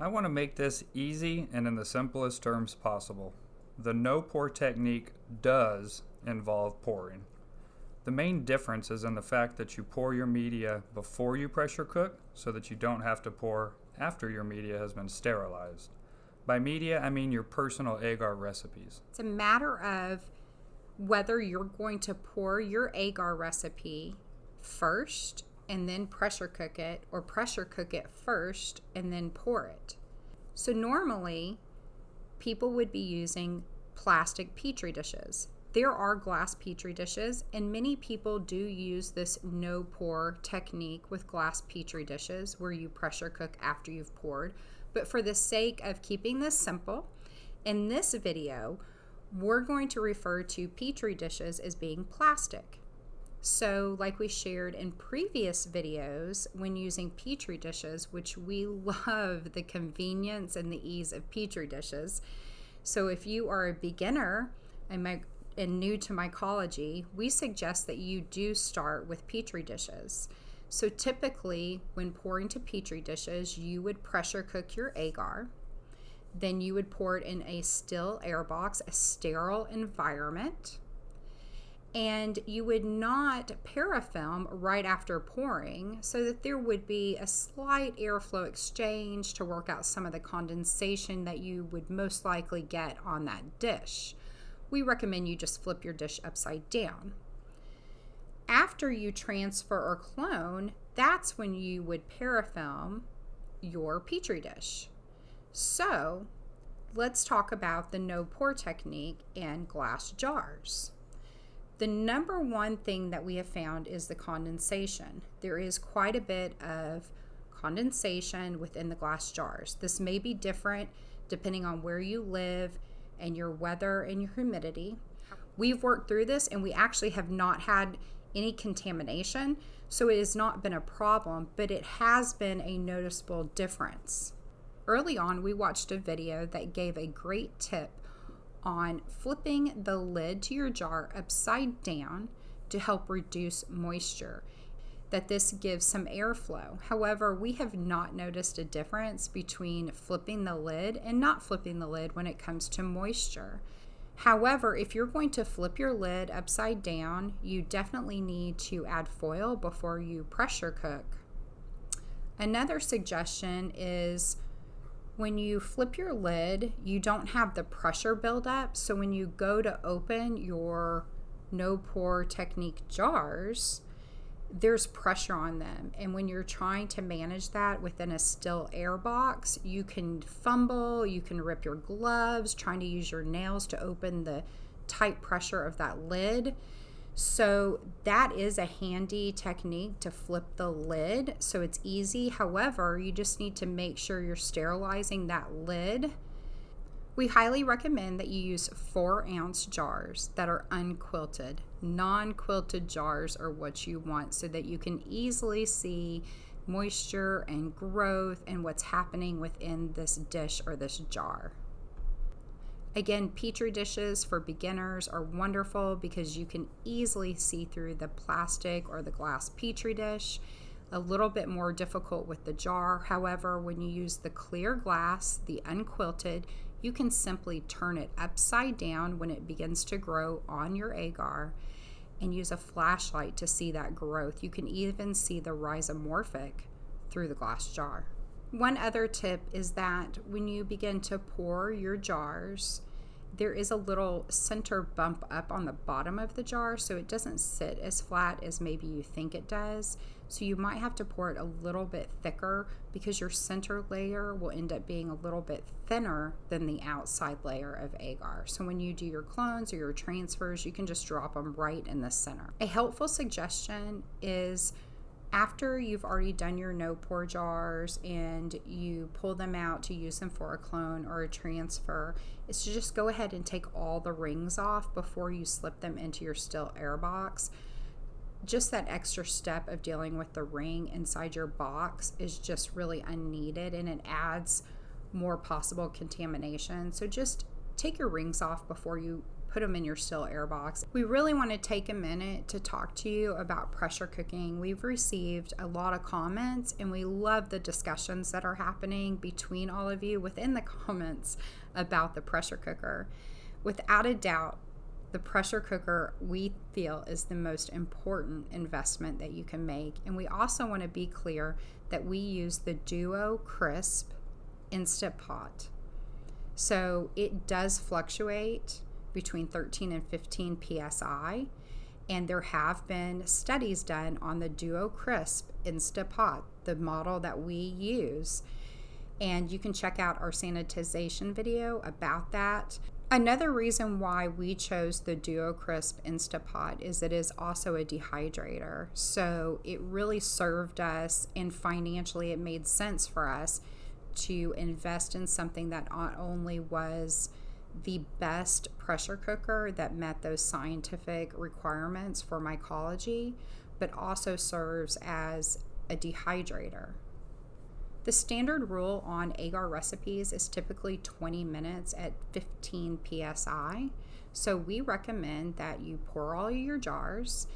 I want to make this easy and in the simplest terms possible. The no pour technique does involve pouring. The main difference is in the fact that you pour your media before you pressure cook so that you don't have to pour after your media has been sterilized. By media, I mean your personal agar recipes. It's a matter of whether you're going to pour your agar recipe first and then pressure cook it, or pressure cook it first and then pour it. So normally, people would be using plastic petri dishes. There are glass petri dishes, and many people do use this no pour technique with glass petri dishes where you pressure cook after you've poured. But for the sake of keeping this simple, in this video, we're going to refer to petri dishes as being plastic. So like we shared in previous videos, when using petri dishes, which we love the convenience and the ease of petri dishes. So if you are a beginner and new to mycology, we suggest that you do start with petri dishes. So typically when pouring to petri dishes, you would pressure cook your agar. Then you would pour it in a still air box, a sterile environment. And you would not parafilm right after pouring so that there would be a slight airflow exchange to work out some of the condensation that you would most likely get on that dish. We recommend you just flip your dish upside down. After you transfer or clone, that's when you would parafilm your petri dish. So let's talk about the no pour technique in glass jars. The number one thing that we have found is the condensation. There is quite a bit of condensation within the glass jars. This may be different depending on where you live and your weather and your humidity. We've worked through this and we actually have not had any contamination, so it has not been a problem, but it has been a noticeable difference. Early on, we watched a video that gave a great tip on flipping the lid to your jar upside down to help reduce moisture, that this gives some airflow. However, we have not noticed a difference between flipping the lid and not flipping the lid when it comes to moisture. However, if you're going to flip your lid upside down, you definitely need to add foil before you pressure cook. Another suggestion is when you flip your lid, you don't have the pressure buildup. So when you go to open your no pour technique jars, there's pressure on them. And when you're trying to manage that within a still air box, you can fumble, you can rip your gloves, trying to use your nails to open the tight pressure of that lid. So that is a handy technique to flip the lid, so it's easy. However, you just need to make sure you're sterilizing that lid. We highly recommend that you use 4-ounce jars that are unquilted. Non-quilted jars are what you want so that you can easily see moisture and growth and what's happening within this dish or this jar. Again, petri dishes for beginners are wonderful because you can easily see through the plastic or the glass petri dish. A little bit more difficult with the jar. However, when you use the clear glass, the unquilted, you can simply turn it upside down when it begins to grow on your agar and use a flashlight to see that growth. You can even see the rhizomorphic through the glass jar. One other tip is that when you begin to pour your jars, there is a little center bump up on the bottom of the jar, so it doesn't sit as flat as maybe you think it does. So you might have to pour it a little bit thicker because your center layer will end up being a little bit thinner than the outside layer of agar. So when you do your clones or your transfers, you can just drop them right in the center. A helpful suggestion is after you've already done your no pour jars and you pull them out to use them for a clone or a transfer, is to just go ahead and take all the rings off before you slip them into your still air box. Just that extra step of dealing with the ring inside your box is just really unneeded and it adds more possible contamination. So just take your rings off before you put them in your still air box. We really want to take a minute to talk to you about pressure cooking. We've received a lot of comments, and we love the discussions that are happening between all of you within the comments about the pressure cooker. Without a doubt, the pressure cooker, we feel, is the most important investment that you can make. And we also want to be clear that we use the Duo Crisp Instant Pot. So it does fluctuate between 13 and 15 psi, and there have been studies done on the Duo Crisp Instant Pot, the model that we use. And you can check out our sanitization video about that. Another reason why we chose the Duo Crisp Instant Pot is it is also a dehydrator. So it really served us, and financially it made sense for us to invest in something that not only was the best pressure cooker that met those scientific requirements for mycology, but also serves as a dehydrator. The standard rule on agar recipes is typically 20 minutes at 15 psi. So we recommend that you pour all your jars,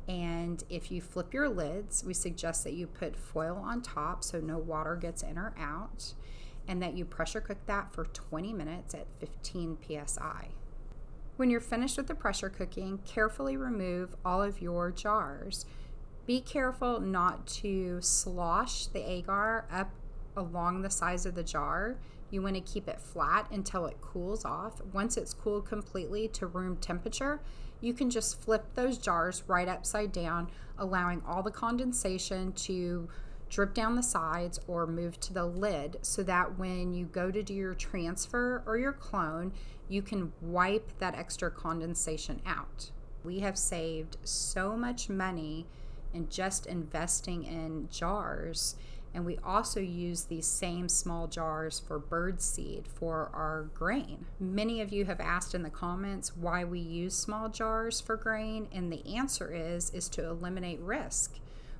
and if you flip your lids, we suggest that you put foil on top so no water gets in or out, and that you pressure cook that for 20 minutes at 15 psi. When you're finished with the pressure cooking, carefully remove all of your jars. Be careful not to slosh the agar up along the sides of the jar. You want to keep it flat until it cools off. Once it's cooled completely to room temperature, you can just flip those jars right upside down, allowing all the condensation to drip down the sides or move to the lid, so that when you go to do your transfer or your clone, you can wipe that extra condensation out. We have saved so much money in just investing in jars, and we also use these same small jars for bird seed for our grain. Many of you have asked in the comments why we use small jars for grain, and the answer is to eliminate risk.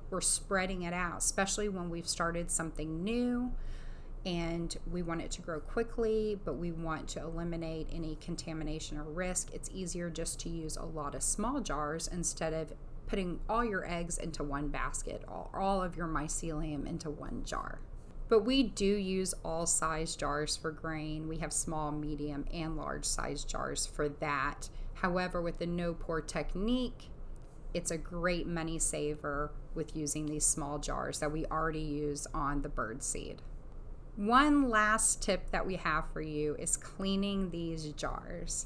We're spreading it out, especially when we've started something new and we want it to grow quickly, but we want to eliminate any contamination or risk. It's easier just to use a lot of small jars instead of putting all your eggs into one basket, all of your mycelium into one jar. But we do use all size jars for grain. We have small, medium, and large size jars for that. However, with the no pour technique, it's a great money saver with using these small jars that we already use on the bird seed. One last tip that we have for you is cleaning these jars.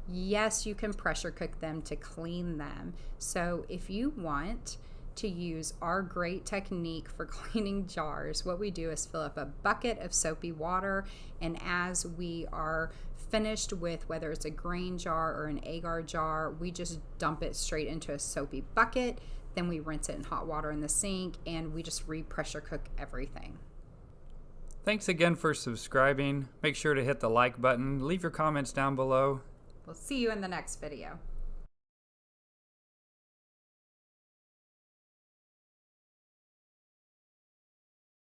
Yes, you can pressure cook them to clean them. So if you want to use our great technique for cleaning jars, what we do is fill up a bucket of soapy water, and as we are finished with whether it's a grain jar or an agar jar, we just dump it straight into a soapy bucket. Then we rinse it in hot water in the sink, and we just re-pressure cook everything. Thanks again for subscribing. Make sure to hit the like button. Leave your comments down below. We'll see you in the next video.